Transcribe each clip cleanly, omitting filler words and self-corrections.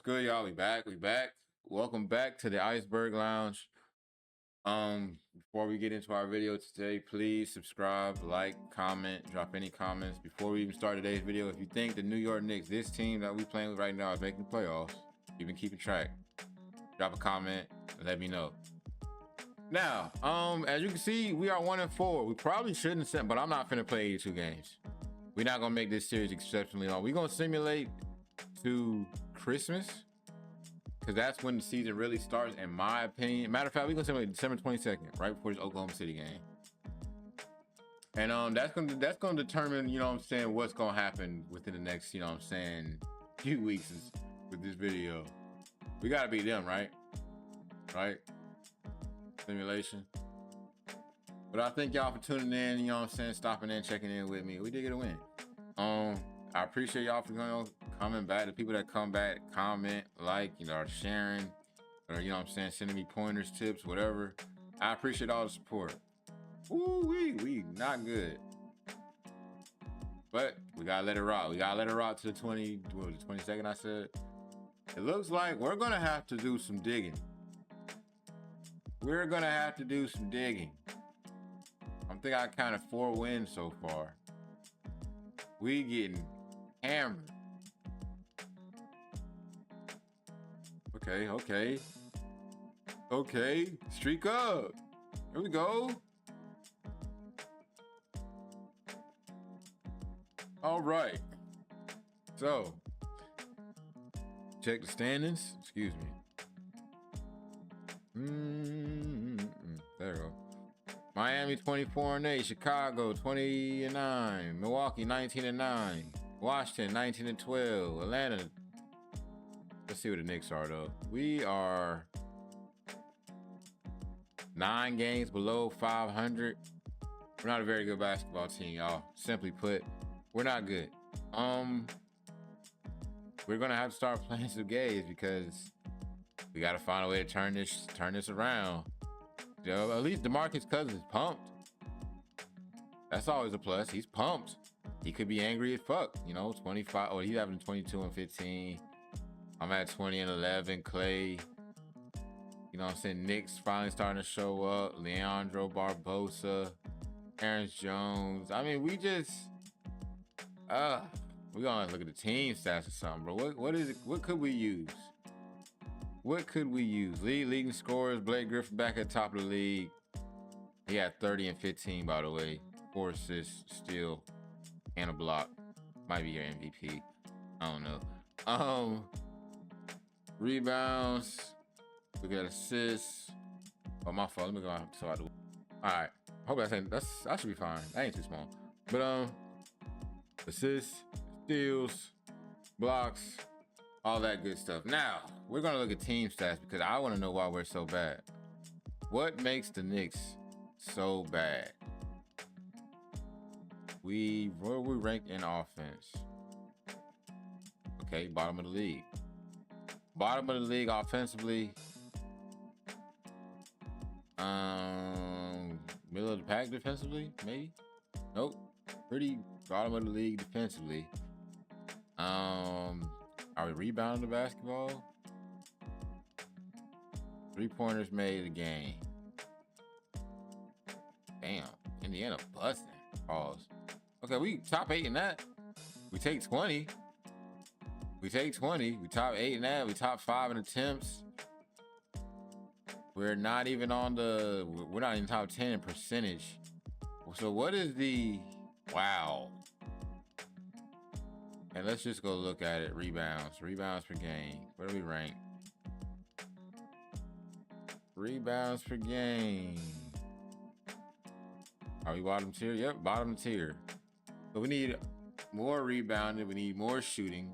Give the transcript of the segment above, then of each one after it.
good, y'all? We back. Welcome back to the Iceberg Lounge. Before we get into our video today, please subscribe, like, comment, drop any comments. Before we even start today's video, if you think the New York Knicks, this team that we playing with right now, is making the playoffs, you've been keeping track, drop a comment and let me know. Now, as you can see, we are 1-4. We probably shouldn't send, but I'm not finna play 82 games. We're not gonna make this series exceptionally long. We're gonna simulate to Christmas, because that's when the season really starts, in my opinion. Matter of fact, we're gonna simulate December 22nd, right before this Oklahoma City game. And that's gonna determine, you know what I'm saying, what's gonna happen within the next, you know what I'm saying, few weeks with this video. We gotta beat them, right? Simulation. But I thank y'all for tuning in, you know what I'm saying, stopping in, checking in with me. We did get a win. I appreciate y'all for coming back. The people that come back, comment, like, you know, are sharing, or, you know what I'm saying, sending me pointers, tips, whatever. I appreciate all the support. Ooh, we not good. But we gotta let it rock. We gotta let it rock to the 22nd, I said. It looks like we're gonna have to do some digging. We're gonna have to do some digging. I think I counted 4 wins so far. We getting hammered. Okay. Streak up. Here we go. All right. So, check the standings. Excuse me. There we go. Miami 24-8, Chicago 20-9, Milwaukee 19-9, Washington 19-12, Atlanta. Let's see what the Knicks are though. We are 9 games below 500. We're not a very good basketball team, y'all. Simply put, we're not good. We're gonna have to start playing some games because we gotta find a way to turn this around. You know, at least DeMarcus Cousins is pumped. That's always a plus. He's pumped. He could be angry as fuck. You know, 25. Oh, he's having 22 and 15. I'm at 20 and 11. Clay. You know what I'm saying? Knicks finally starting to show up. Leandro Barbosa. Aaron Jones. I mean, we just... we're gonna look at the team stats or something, bro. What is it? What could we use? What could we use? Leading scorers, Blake Griffin back at the top of the league. He had 30 and 15, by the way. 4 assists, steal, and a block. Might be your MVP. I don't know. Rebounds. We got assists. Oh, my fault. Let me go out so I do. All right. Hope that should be fine. That ain't too small. But assists, steals, blocks, all that good stuff. Now, we're going to look at team stats because I want to know why we're so bad. What makes the Knicks so bad? Where are we ranked in offense? Okay, bottom of the league. Bottom of the league offensively. Middle of the pack defensively, maybe? Nope. Pretty bottom of the league defensively. Are we rebounding the basketball? 3-pointers made a game. Damn, Indiana busting. Pause. Okay, we top 8 in that. We take 20. We top 8 in that. We top 5 in attempts. We're not even top 10 in percentage. So what is the... Wow. And let's just go look at it. Rebounds per game. Where do we rank? Rebounds per game. Are we bottom tier? Yep, bottom tier. So we need more rebounding. We need more shooting.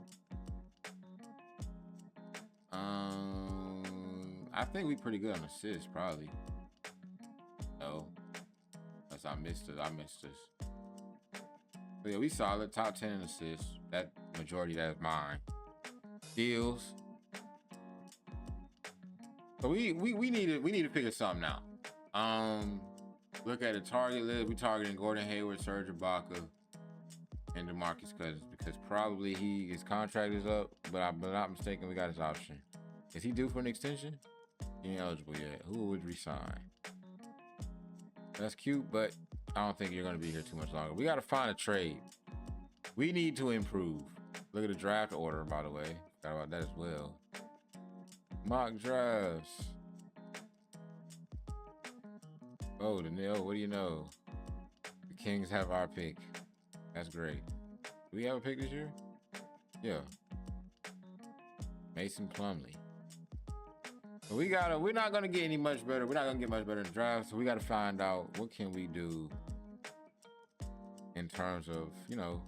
I think we pretty good on assists, probably. No. Unless I missed this. But yeah, we solid. Top 10 in assists. That majority, that's mine. Steals. So we need to figure something out. Look at the target list. We targeting Gordon Hayward, Serge Ibaka, and DeMarcus Cousins, because probably his contract is up, but I'm not mistaken, we got his option. Is he due for an extension? He ain't eligible yet. Who would resign? That's cute, but I don't think you're going to be here too much longer. We got to find a trade. We need to improve. Look at the draft order, by the way. Forgot about that as well. Mock drafts. Oh, what do you know? The Kings have our pick. That's great. Do we have a pick this year? Yeah. Mason Plumlee. So we're not gonna get any much better. We're not gonna get much better in the draft. So we gotta find out what can we do in terms of, you know,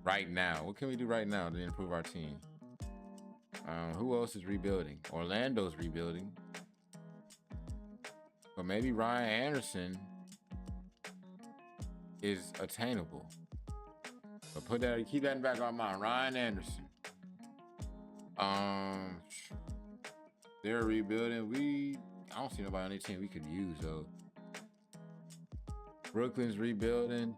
right now. What can we do right now to improve our team? Who else is rebuilding? Orlando's rebuilding. But maybe Ryan Anderson is attainable. But keep that in the back of our mind. Ryan Anderson. They're rebuilding. I don't see nobody on their team we could use though. Brooklyn's rebuilding.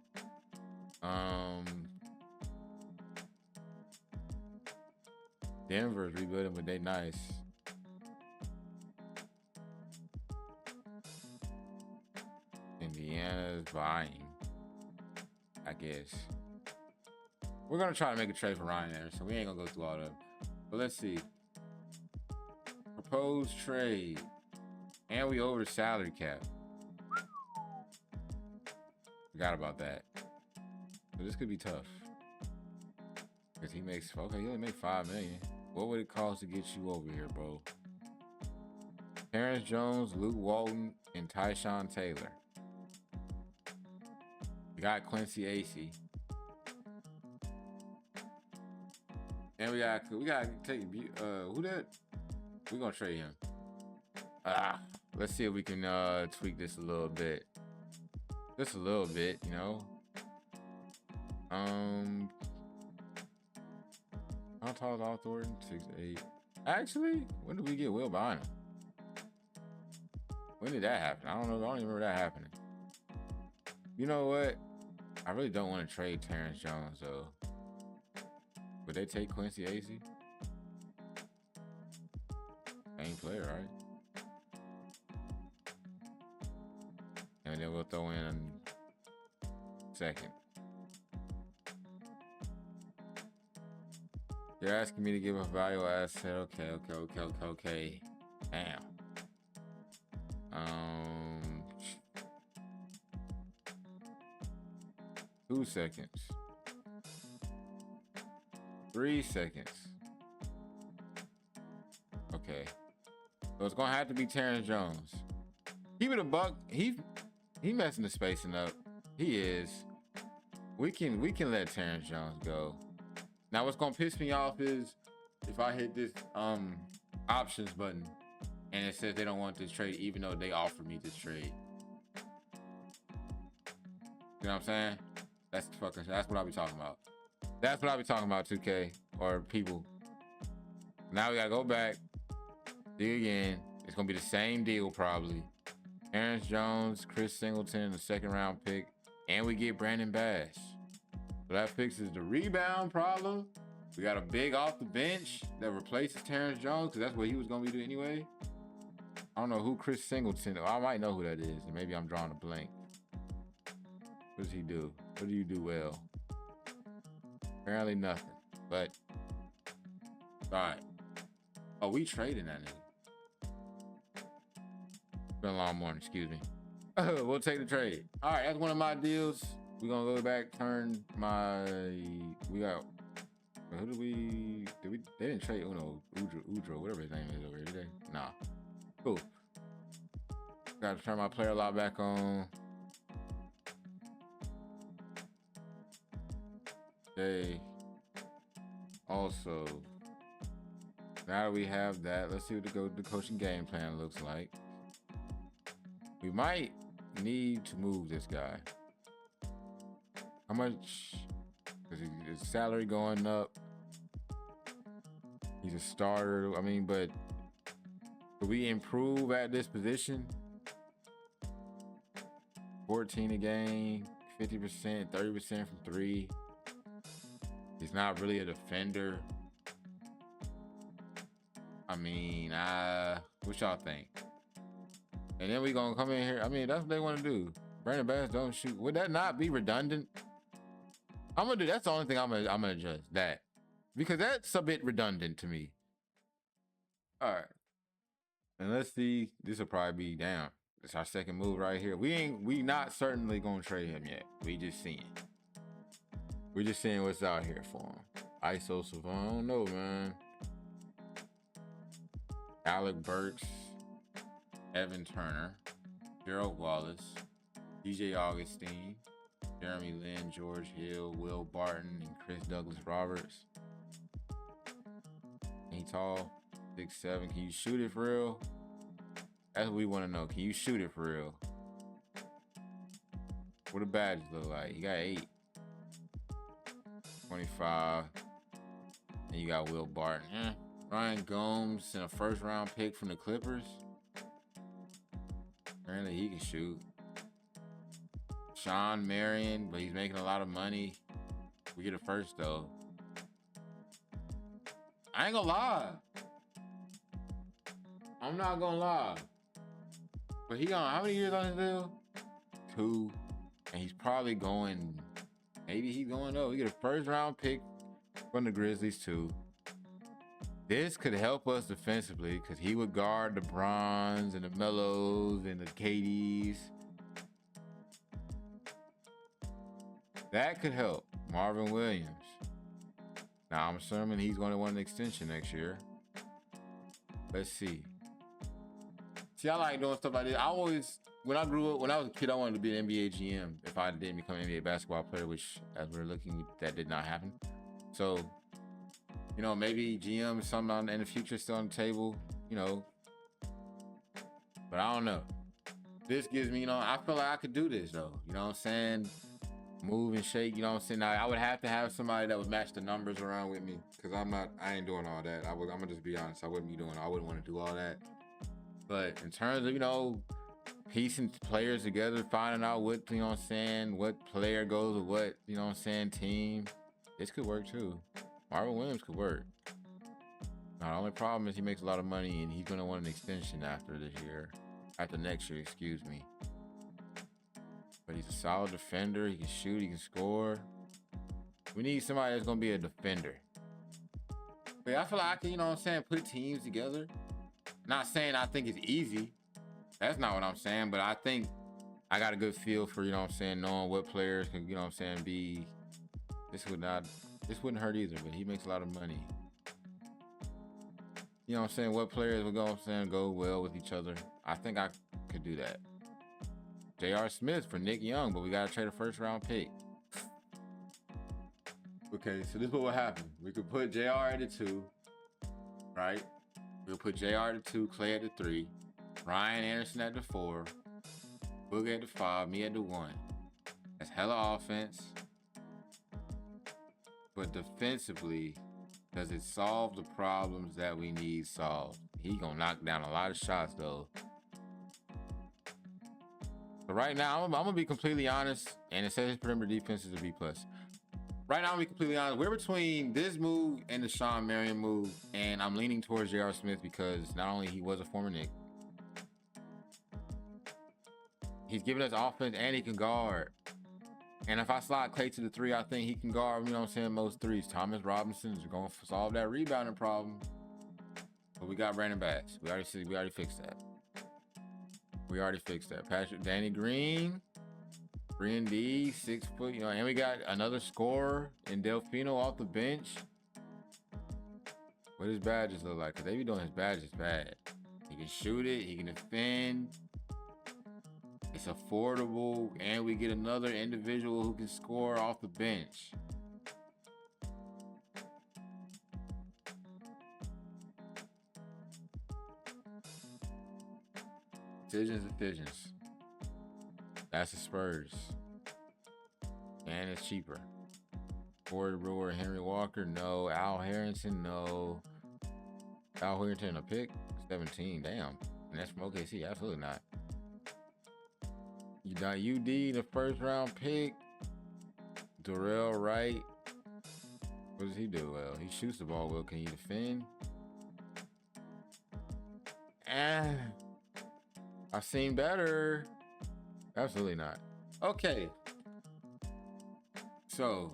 Denver's rebuilding, but they nice. Indiana's buying, I guess. We're gonna try to make a trade for Ryan Anderson. We ain't gonna go through all that. But let's see. Proposed trade. And we over the salary cap. Forgot about that. So this could be tough. Because he only makes $5 million. What would it cost to get you over here, bro? Terrence Jones, Luke Walton, and Tyshawn Taylor. We got Quincy Acey. And we got to take who that? We're gonna trade him. Let's see if we can tweak this a little bit. Just a little bit, you know. How tall is Al Thornton? 6'8". Actually, when did we get Will Bynum? When did that happen? I don't know. I don't even remember that happening. You know what? I really don't want to trade Terrence Jones though. Would they take Quincy Acey? Same player, right? And then we'll throw in second. You're asking me to give a valuable asset. Okay. Damn. 2 seconds. 3 seconds. Okay. So it's gonna have to be Terrence Jones. Keep it a buck. He messing the spacing up. He is. We can let Terrence Jones go. Now what's gonna piss me off is if I hit this options button and it says they don't want this trade even though they offered me this trade. You know what I'm saying? That's what I'll be talking about. That's what I'll be talking about, 2K or people. Now we gotta go back, dig again. It's gonna be the same deal probably. Terrence Jones, Chris Singleton, the 2nd round pick, and we get Brandon Bass. So that fixes the rebound problem. We got a big off the bench that replaces Terrence Jones because that's what he was gonna be doing anyway. I don't know who Chris Singleton. I might know who that is, and maybe I'm drawing a blank. What does he do? What do you do well? Apparently nothing. But all right. Oh, we trading that nigga. Been a long morning. Excuse me. We'll take the trade. All right, that's one of my deals. We're gonna go back, turn my. We got. Who did we? They didn't trade Udro, whatever his name is over here today. Nah. Cool. Got to turn my player lot back on. Okay. Also, now that we have that, let's see what the coaching game plan looks like. We might need to move this guy. How much? Because his salary going up. He's a starter. I mean, but do we improve at this position? 14 a game, 50%, 30% from three. He's not really a defender. I mean, what y'all think? And then we gonna come in here. I mean, that's what they want to do. Brandon Bass don't shoot. Would that not be redundant? I'm gonna do. That's the only thing I'm gonna adjust that, because that's a bit redundant to me. All right, and let's see. This will probably be down. It's our second move right here. We not certainly gonna trade him yet. We just seeing. We're just seeing what's out here for him. ISO Savon. I don't know, man. Alec Burks, Evan Turner, Gerald Wallace, DJ Augustine, Jeremy Lin, George Hill, Will Barton, and Chris Douglas Roberts. He tall, 6'7". Can you shoot it for real? That's what we want to know. Can you shoot it for real? What do badges look like? You got 8. 25. And you got Will Barton. Ryan Gomes and a first-round pick from the Clippers. Apparently he can shoot. Sean Marion, but he's making a lot of money. We get a first, though. I ain't gonna lie. I'm not gonna lie. But he on how many years on his deal? 2. And he's probably going, maybe he's going up. We get a first-round pick from the Grizzlies, too. This could help us defensively because he would guard the Brons and the Melos and the KDs. That could help. Marvin Williams. Now, I'm assuming he's going to want an extension next year. Let's see. See, I like doing stuff like this. I always, when I grew up, when I was a kid, I wanted to be an NBA GM if I didn't become an NBA basketball player, which, as we're looking, that did not happen. So, you know, maybe GM is something in the future still on the table, you know. But I don't know. This gives me, you know, I feel like I could do this, though. You know what I'm saying? Move and shake, you know what I'm saying? Now, I would have to have somebody that would match the numbers around with me, because I ain't doing all that. I'm going to just be honest. I wouldn't want to do all that. But in terms of, you know, piecing players together, finding out what, you know what I'm saying, what player goes with what, you know what I'm saying, team, this could work, too. Marvin Williams could work. Now, the only problem is he makes a lot of money, and he's going to want an extension after next year, excuse me. But he's a solid defender. He can shoot. He can score. We need somebody that's going to be a defender. But I feel like I can, you know what I'm saying, put teams together. Not saying I think it's easy. That's not what I'm saying. But I think I got a good feel for, you know what I'm saying, knowing what players can, you know what I'm saying, be. This wouldn't hurt either, but he makes a lot of money. You know what I'm saying? What players would go well with each other. I think I could do that. J.R. Smith for Nick Young, but we got to trade a first-round pick. Okay, so this is what will happen. We could put J.R. at the 2, right? We'll put J.R. at the 2, Clay at the 3, Ryan Anderson at the 4, Boogie at the 5, me at the 1. That's hella offense. But defensively, does it solve the problems that we need solved? He gonna knock down a lot of shots, though. So right now, I'm gonna be completely honest, and it says his perimeter defense is a B+. Right now, I'm gonna be completely honest. We're between this move and the Sean Marion move, and I'm leaning towards J.R. Smith because not only he was a former Knick, he's giving us offense and he can guard. And if I slide Clay to the 3, I think he can guard, you know what I'm saying, most threes. Thomas Robinson is going to solve that rebounding problem. But we got Brandon Bass. We already fixed that. Danny Green, 3-and-D, 6 foot, you know, and we got another scorer in Delfino off the bench. What his badges look like? Because they be doing his badges bad. He can shoot it, he can defend. It's affordable, and we get another individual who can score off the bench. Decisions. That's the Spurs. And it's cheaper. Corey Brewer, Henry Walker, no. Al Harrington, no. Al Harrington, a pick? 17, damn. And that's from OKC, absolutely not. You got UD, the first round pick. Darrell Wright. What does he do well? He shoots the ball well. Can he defend? I've seen better. Absolutely not. Okay. So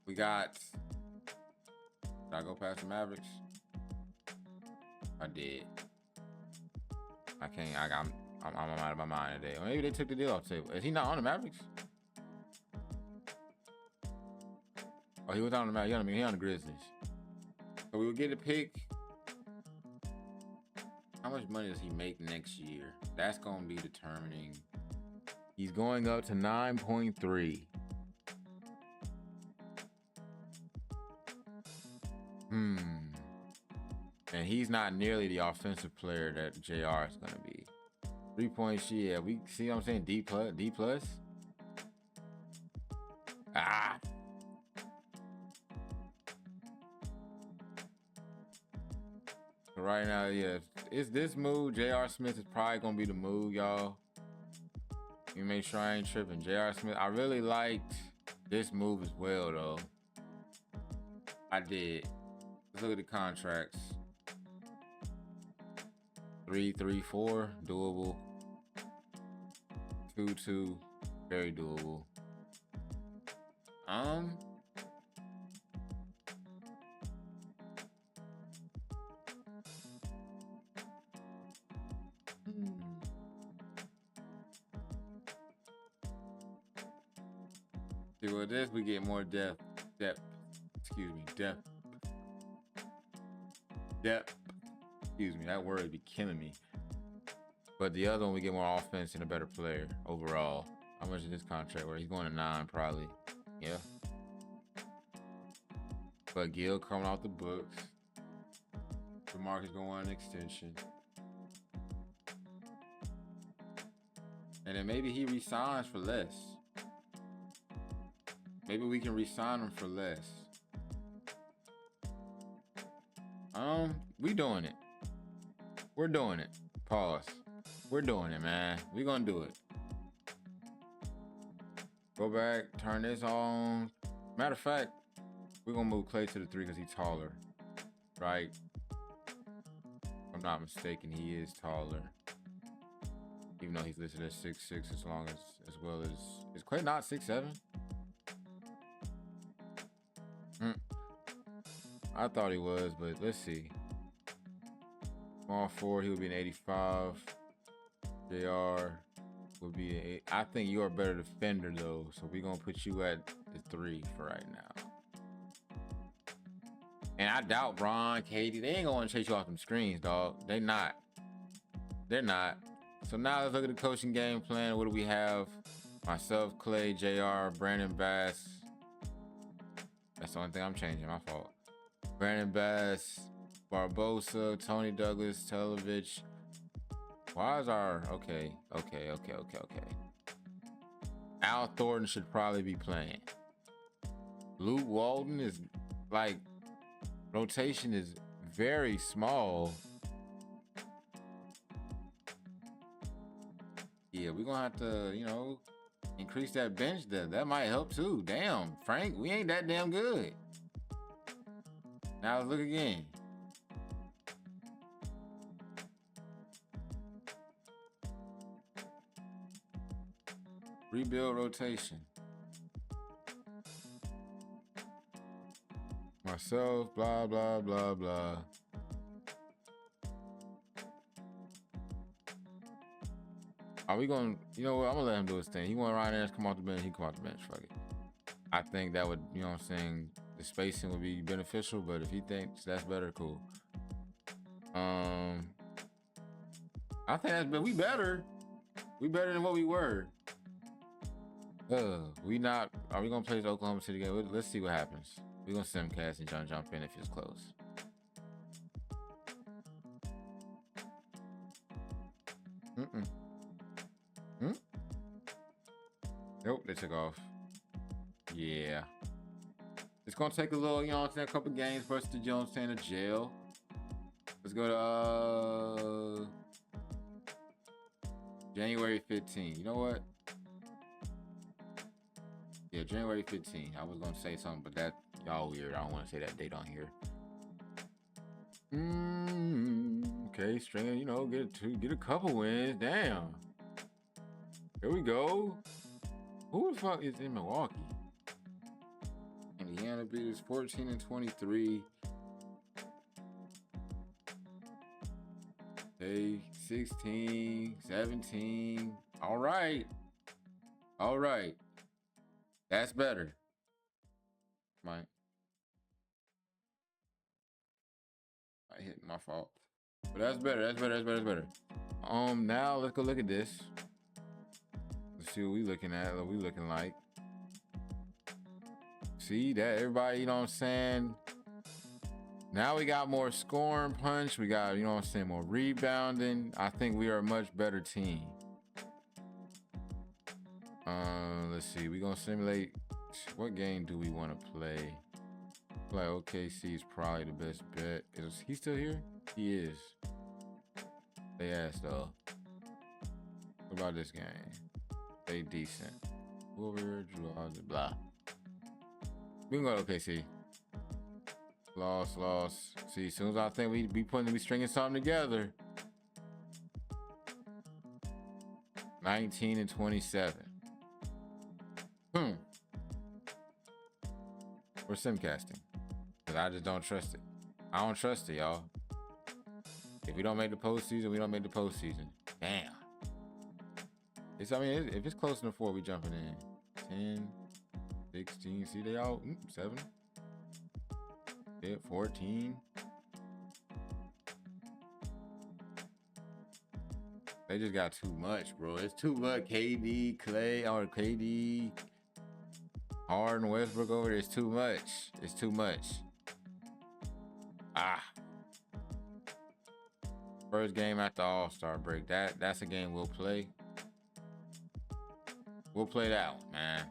we got. Did I go past the Mavericks? I did. I can't. I'm out of my mind today. Or maybe they took the deal off the table. Is he not on the Mavericks? Oh, he was on the Mavericks. He on the Grizzlies. So we would get a pick. How much money does he make next year? That's going to be determining. He's going up to 9.3. And he's not nearly the offensive player that JR is going to be. 3-point shot, yeah. We see what I'm saying? D plus. So right now, yeah, it's this move. J.R. Smith is probably going to be the move, y'all. Let me make sure I ain't tripping. J.R. Smith, I really liked this move as well, though. I did. Let's look at the contracts. 3-3-4, doable. 2-2, very doable. See, with this, we get more depth. Excuse me, depth. Excuse me, that word would be killing me. But the other one, we get more offense and a better player overall. How much is this contract worth? He's going to 9, probably. Yeah. But Gil coming off the books. DeMarcus going on an extension. And then maybe he resigns for less. Maybe we can resign him for less. We doing it. We're doing it. Pause. We're doing it, man. We're gonna do it. Go back, turn this on. Matter of fact, we're gonna move Clay to the 3 because he's taller. Right? If I'm not mistaken, he is taller. Even though he's listed as 6'6", as well as is Clay not 6'7"? I thought he was, but let's see. Small 4, he would be an 85. JR would be an 8. I think you're a better defender though, so we're gonna put you at the 3 for right now. And I doubt Bron, Katie, they ain't gonna chase you off them screens, dog. They're not. So now let's look at the coaching game plan. What do we have? Myself, Clay, JR, Brandon Bass. That's the only thing I'm changing, my fault. Brandon Bass, Barbosa, Tony Douglas, Telovich. Why is our... Okay. Al Thornton should probably be playing. Luke Walton is like... Rotation is very small. Yeah, we're gonna have to, increase that bench there. That might help too. Damn, Frank, we ain't that damn good. Now let's look again. Rebuild rotation. Myself, blah, blah, blah, blah. Are we going to, you know what? I'm going to let him do his thing. He want Ryan Ayers come off the bench, he come off the bench. Fuck it. I think that would, you know what I'm saying, the spacing would be beneficial, but if he thinks that's better, cool. I think that's better. We better. We better than what we were. Are we going to play the Oklahoma City game? Let's see what happens. We're going to simcast and jump in if it's close. Nope, they took off. Yeah. It's going to take a little, you know what I'm saying, a couple games for us to, you know what I'm saying, to jail. Let's go to January 15th. You know what? Yeah, January 15th. I was gonna say something, but that y'all weird. I don't want to say that date on here. Okay, string. You know, get a couple wins. Damn. Here we go. Who the fuck is in Milwaukee? Indiana beat us 14-23. Hey, 16, 17. All right. All right. That's better. I hit my fault. But that's better. That's better. That's better. That's better. Now let's go look at this. Let's see what we looking at. What we looking like. See that everybody, you know what I'm saying? Now we got more scoring punch. We got, you know what I'm saying, more rebounding. I think we are a much better team. Let's see. We're gonna simulate. What game do we want to play? Play OKC is probably the best bet. Is he still here? He is. They asked though. What about this game? They decent. Over blah. We can go to OKC. Loss. See, as soon as I think we stringing something together. 19-27. We're simcasting. Because I just don't trust it. I don't trust it, y'all. If we don't make the postseason, we don't make the postseason. Damn. If it's close to 4, we jumping in. 10, 16. See, they all 7. 14. They just got too much, bro. It's too much. KD, Clay, or KD, Harden, Westbrook over there. It's too much. It's too much. First game after All-Star break. That's a game we'll play. We'll play that one, man.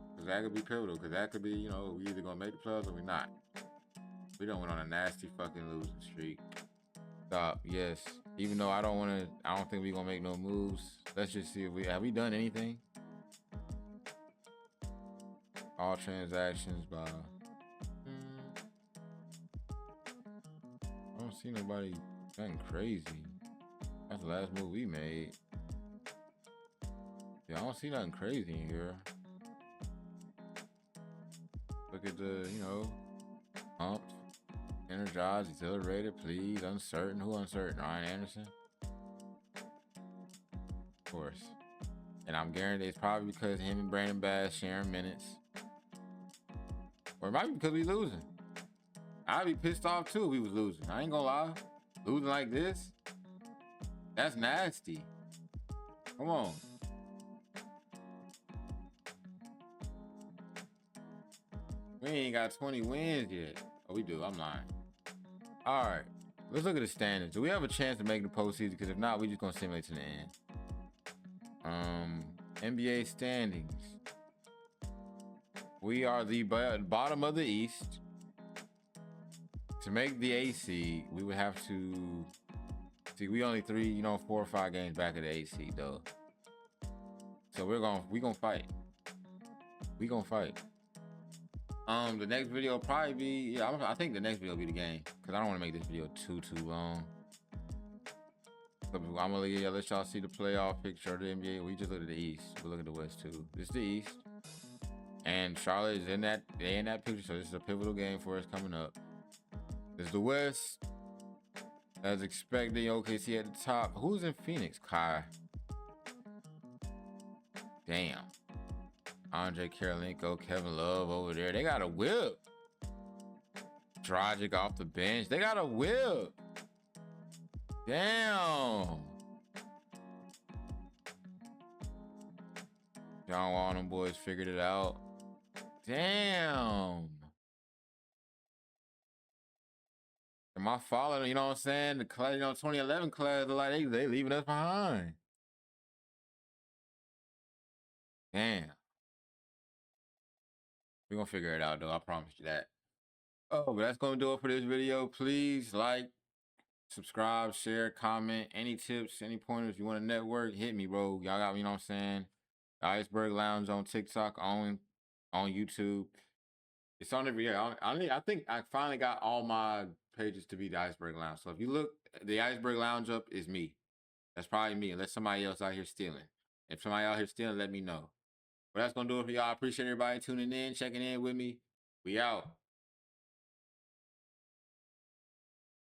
Because that could be pivotal. Because that could be, you know, we either going to make the playoffs or we not. We don't went on a nasty fucking losing streak. Stop. Yes. Even though I don't think we're going to make no moves. Let's just see if have we done anything? All transactions by... I don't see nobody nothing crazy. That's the last move we made. Yeah, I don't see nothing crazy in here. Look at the, you know, pumped, energized, exhilarated, pleased, uncertain. Who uncertain? Ryan Anderson? Of course. And I'm guaranteed it's probably because him and Brandon Bass sharing minutes. Or it might be because we losing. I'd be pissed off too if we was losing. I ain't gonna lie. Losing like this? That's nasty. Come on. We ain't got 20 wins yet. Oh, we do. I'm lying. All right. Let's look at the standings. Do we have a chance to make the postseason? Because if not, we just gonna simulate to the end. NBA standings. We are the bottom of the East. To make the AC, we would have to see. We only 4 or 5 games back of the AC though. So we gonna fight. We gonna fight. The next video will probably be I think the next video will be the game because I don't want to make this video too long. So I'm gonna let y'all see the playoff picture of the NBA. We just look at the East. We'll look at the West too. This is the East, and Charlotte is in that picture. So this is a pivotal game for us coming up. This is the West. As expected, OKC at the top. Who's in Phoenix? Kai. Damn. Andre Karolinko, Kevin Love over there. They got a whip. Dragic off the bench. They got a whip. Damn. John Wall and them boys figured it out. Damn. Am I following? You know what I'm saying? The class, 2011 class, like they leaving us behind. Damn. We're gonna figure it out though. I promise you that. Oh, but that's gonna do it for this video. Please like, subscribe, share, comment. Any tips, any pointers you want to network, hit me, bro. Y'all got me, you know what I'm saying? The Iceberg Lounge on TikTok, on YouTube. It's on every year. I think I finally got all my pages to be the Iceberg Lounge. So if you look the Iceberg Lounge up, is me. That's probably me, unless somebody else out here stealing. If somebody out here stealing, let me know. But that's gonna do it for y'all. I appreciate everybody tuning in, checking in with me. We out.